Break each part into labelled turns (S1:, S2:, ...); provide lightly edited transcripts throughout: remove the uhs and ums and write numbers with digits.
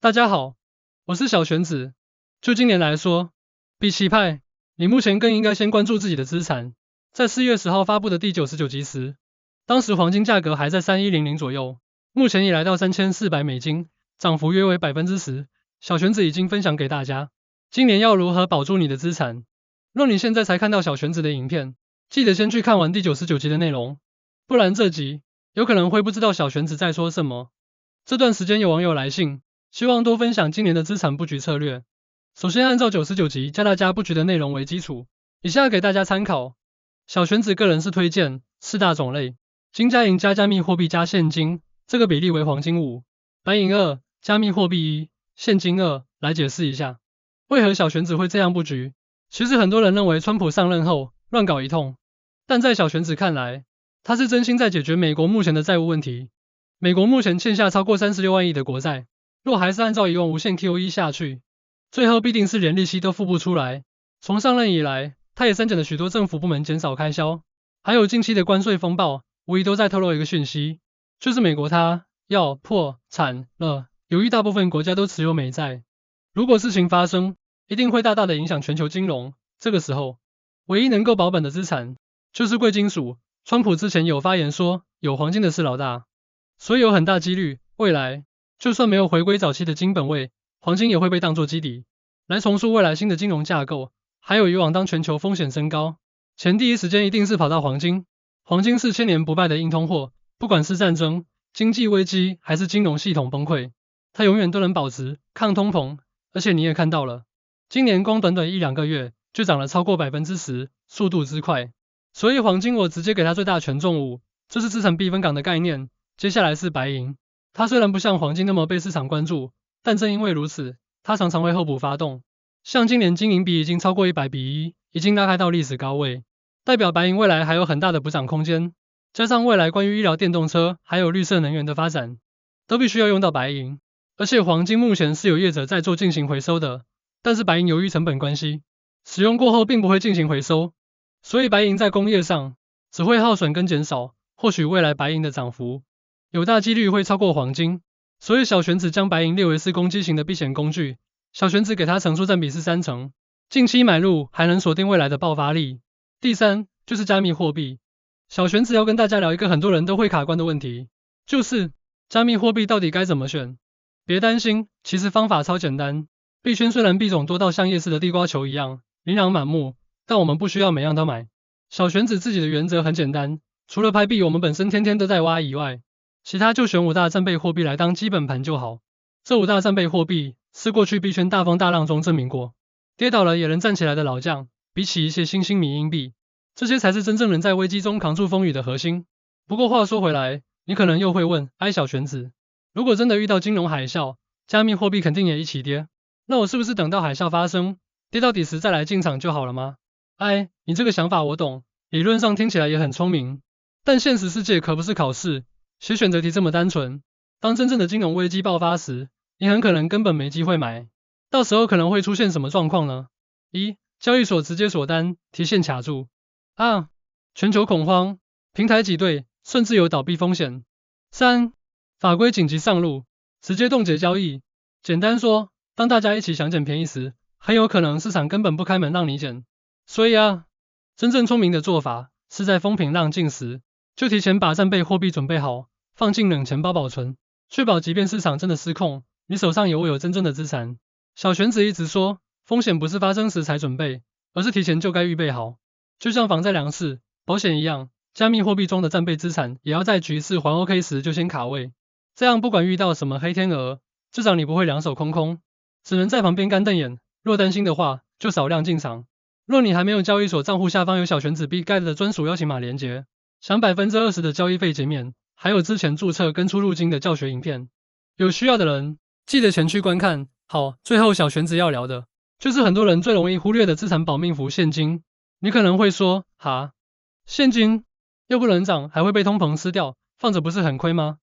S1: 大家好，我是小玄子。就今年来说，比起派，你目前更应该先关注自己的资产。在4月10号发布的第99集时，当时黄金价格还在3100左右，目前已来到$3400，涨幅约为10%。小玄子已经分享给大家，今年要如何保住你的资产。若你现在才看到小玄子的影片，记得先去看完第99集的内容，不然这集有可能会不知道小玄子在说什么。这段时间有网友来信，希望多分享今年的资产布局策略。首先按照99集教大家布局的内容为基础，以下给大家参考。小玄子个人是推荐4大种类：金加银加加密货币加现金，这个比例为黄金5，白银2，加密货币1，现金2。来解释一下，为何小玄子会这样布局。其实很多人认为川普上任后乱搞一通，但在小玄子看来，他是真心在解决美国目前的债务问题。美国目前欠下超过36万亿的国债，若还是按照一望无限 QE 下去，最后必定是连利息都付不出来。从上任以来，他也删减了许多政府部门减少开销，还有近期的关税风暴，无疑都在透露一个讯息，就是美国它要破产了。由于大部分国家都持有美债，如果事情发生，一定会大大的影响全球金融。这个时候，唯一能够保本的资产就是贵金属。川普之前有发言说，有黄金的是老大，所以有很大几率，未来就算没有回归早期的金本位，黄金也会被当作基底，来重塑未来新的金融架构。还有以往当全球风险升高，钱第一时间一定是跑到黄金。黄金是千年不败的硬通货，不管是战争、经济危机还是金融系统崩溃，它永远都能保持抗通膨。而且你也看到了，今年光短短1-2个月就涨了超过10%，速度之快。所以黄金我直接给它最大权重5，这是资产避风港的概念。接下来是白银，它虽然不像黄金那么被市场关注，但正因为如此，它常常会候补发动。像今年金银比已经超过100:1，已经拉开到历史高位，代表白银未来还有很大的补涨空间。加上未来关于医疗电动车还有绿色能源的发展，都必须要用到白银。而且黄金目前是有业者在做进行回收的，但是白银由于成本关系，使用过后并不会进行回收，所以白银在工业上只会耗损跟减少，或许未来白银的涨幅有大几率会超过黄金。所以小玄子将白银列为是攻击型的避险工具，小玄子给它乘数占比是30%，近期买入还能锁定未来的爆发力。第3就是加密货币，小玄子要跟大家聊一个很多人都会卡关的问题，就是加密货币到底该怎么选。别担心，其实方法超简单。币圈虽然币种多到像夜市的地瓜球一样琳琅满目，但我们不需要每样都买。小玄子自己的原则很简单，除了拍币我们本身天天都在挖以外，其他就选5大战备货币来当基本盘就好。这5大战备货币是过去币圈大风大浪中证明过，跌倒了也能站起来的老将，比起一些新兴迷因币，这些才是真正能在危机中扛住风雨的核心。不过话说回来，你可能又会问，小玄子，如果真的遇到金融海啸，加密货币肯定也一起跌，那我是不是等到海啸发生，跌到底时再来进场就好了吗？你这个想法我懂，理论上听起来也很聪明，但现实世界可不是考试，写选择题这么单纯。当真正的金融危机爆发时，你很可能根本没机会买，到时候可能会出现什么状况呢？1. 交易所直接锁单，提现卡住。2. 全球恐慌，平台挤兑，甚至有倒闭风险。3. 法规紧急上路，直接冻结交易。简单说，当大家一起想捡便宜时，很有可能市场根本不开门让你捡。所以真正聪明的做法是在风平浪静时，就提前把战备货币准备好，放进冷钱包保存，确保即便市场真的失控，你手上也握有真正的资产。小玄子一直说，风险不是发生时才准备，而是提前就该预备好。就像防灾粮食、保险一样，加密货币中的战备资产也要在局势还 OK 时就先卡位。这样不管遇到什么黑天鹅，至少你不会两手空空，只能在旁边干瞪眼。若担心的话，就少量进场。若你还没有交易所账户下方有小玄子 B Guide 的专属邀请码连结，享20%的交易费减免，还有之前注册跟出入金的教学影片，有需要的人记得前去观看。好，最后小玄子要聊的就是很多人最容易忽略的资产保命符现金。你可能会说，现金又不能涨，还会被通膨吃掉，放着不是很亏吗？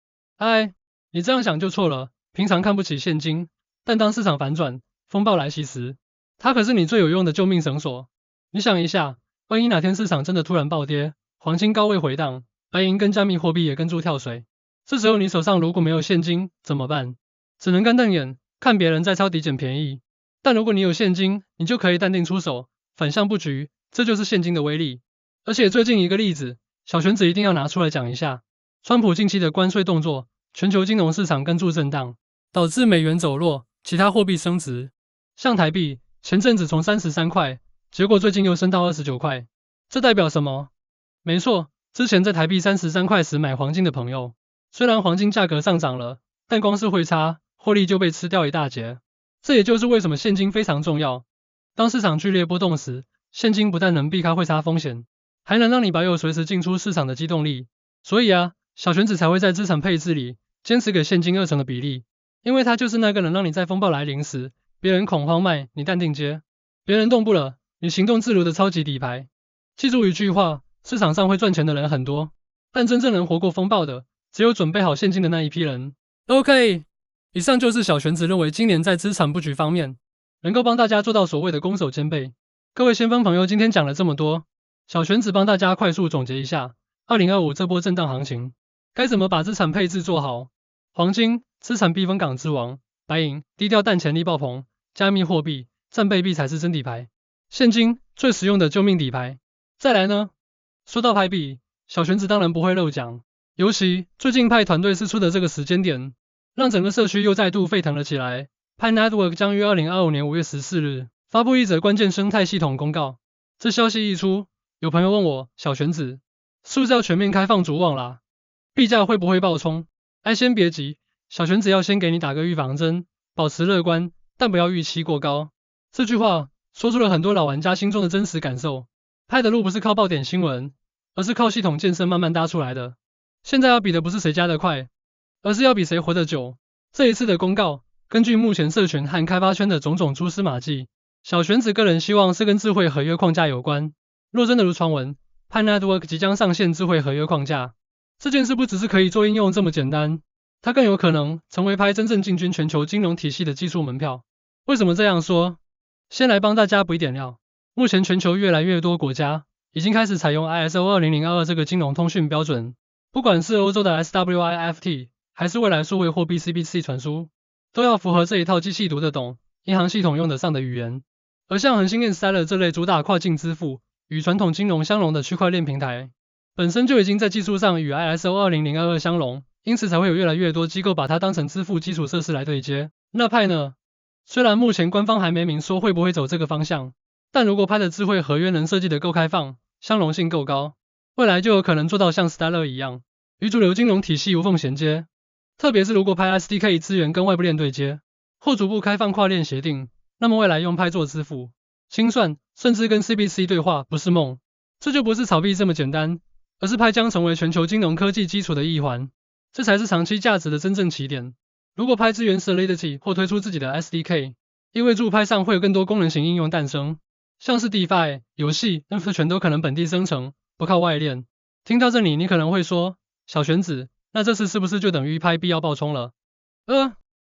S1: 你这样想就错了。平常看不起现金，但当市场反转、风暴来袭时，它可是你最有用的救命绳索。你想一下，万一哪天市场真的突然暴跌，黄金高位回档，白银跟加密货币也跟住跳水，这时候你手上如果没有现金怎么办？只能干瞪眼，看别人在抄底捡便宜。但如果你有现金，你就可以淡定出手，反向布局，这就是现金的威力。而且最近一个例子，小玄子一定要拿出来讲一下，川普近期的关税动作，全球金融市场跟住震荡，导致美元走弱，其他货币升值。像台币，前阵子从33块，结果最近又升到29块，这代表什么？没错，之前在台币33块时买黄金的朋友，虽然黄金价格上涨了，但光是汇差，获利就被吃掉一大截。这也就是为什么现金非常重要。当市场剧烈波动时，现金不但能避开汇差风险，还能让你保有随时进出市场的机动力。所以小玄子才会在资产配置里坚持给现金2成的比例，因为它就是那个能让你在风暴来临时，别人恐慌卖，你淡定接，别人动不了，你行动自如的超级底牌。记住一句话，市场上会赚钱的人很多，但真正能活过风暴的，只有准备好现金的那一批人。OK， 以上就是小玄子认为今年在资产布局方面，能够帮大家做到所谓的攻守兼备。各位先锋朋友，今天讲了这么多，小玄子帮大家快速总结一下2025这波震荡行情，该怎么把资产配置做好。黄金，资产避风港之王；白银，低调但潜力爆棚；加密货币，战备币才是真底牌；现金，最实用的救命底牌。再来呢，说到派币，小玄子当然不会漏讲，尤其最近派团队释出的这个时间点，让整个社区又再度沸腾了起来。派 Network 将于2025年5月14日发布一则关键生态系统公告。这消息一出，有朋友问我，小玄子，是不是要全面开放主网啦？币价会不会暴冲？先别急，小玄子要先给你打个预防针，保持乐观，但不要预期过高。这句话说出了很多老玩家心中的真实感受。派的路不是靠爆点新闻，而是靠系统建设慢慢搭出来的。现在要比的不是谁加得快，而是要比谁活得久。这一次的公告，根据目前社群和开发圈的种种蛛丝马迹，小玄子个人希望是跟智慧合约框架有关。若真的如传闻，派 Network 即将上线智慧合约框架，这件事不只是可以做应用这么简单，它更有可能成为派真正进军全球金融体系的技术门票。为什么这样说？先来帮大家补一点料。目前全球越来越多国家已经开始采用 ISO 20022这个金融通讯标准，不管是欧洲的 SWIFT 还是未来数位货币 CBDC 传输，都要符合这一套机器读得懂、银行系统用得上的语言。而像恒星 Stellar 这类主打跨境支付与传统金融相融的区块链平台，本身就已经在技术上与 ISO 20022相融，因此才会有越来越多机构把它当成支付基础设施来对接。那派呢？虽然目前官方还没明说会不会走这个方向，但如果派的智慧合约能设计得够开放，相容性够高，未来就有可能做到像 Stellar 一样，与主流金融体系无缝衔接。特别是如果派 SDK 资源跟外部链对接，或逐步开放跨链协定，那么未来用派做支付、清算，甚至跟 CBDC 对话不是梦。这就不是炒币这么简单，而是派将成为全球金融科技基础的一环，这才是长期价值的真正起点。如果派支援 Solidity 或推出自己的 SDK， 意味着派上会有更多功能型应用诞生。像是 DeFi、游戏、NFT 全都可能本地生成，不靠外链。听到这里，你可能会说，小玄子，那这次是不是就等于派币要爆冲了？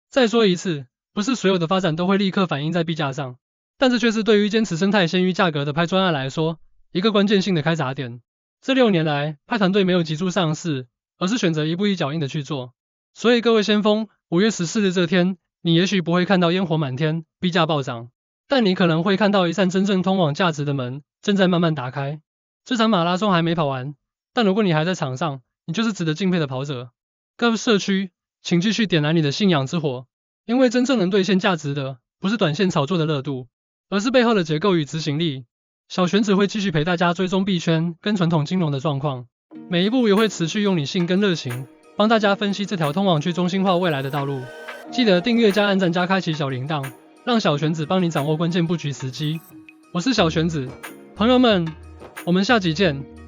S1: 再说一次，不是所有的发展都会立刻反映在币价上，但这却是对于坚持生态先于价格的派专案来说，一个关键性的开闸点。这6年来，派团队没有急速上市，而是选择一步一脚印的去做。所以各位先锋，5月14日这天，你也许不会看到烟火满天，币价暴涨。但你可能会看到一扇真正通往价值的门正在慢慢打开。这场马拉松还没跑完，但如果你还在场上，你就是值得敬佩的跑者。各社区，请继续点燃你的信仰之火，因为真正能兑现价值的，不是短线炒作的热度，而是背后的结构与执行力。小玄子会继续陪大家追踪币圈跟传统金融的状况，每一步也会持续用理性跟热情，帮大家分析这条通往去中心化未来的道路。记得订阅加按赞加开启小铃铛，让小玄子帮你掌握关键布局时机。我是小玄子，朋友们，我们下集见。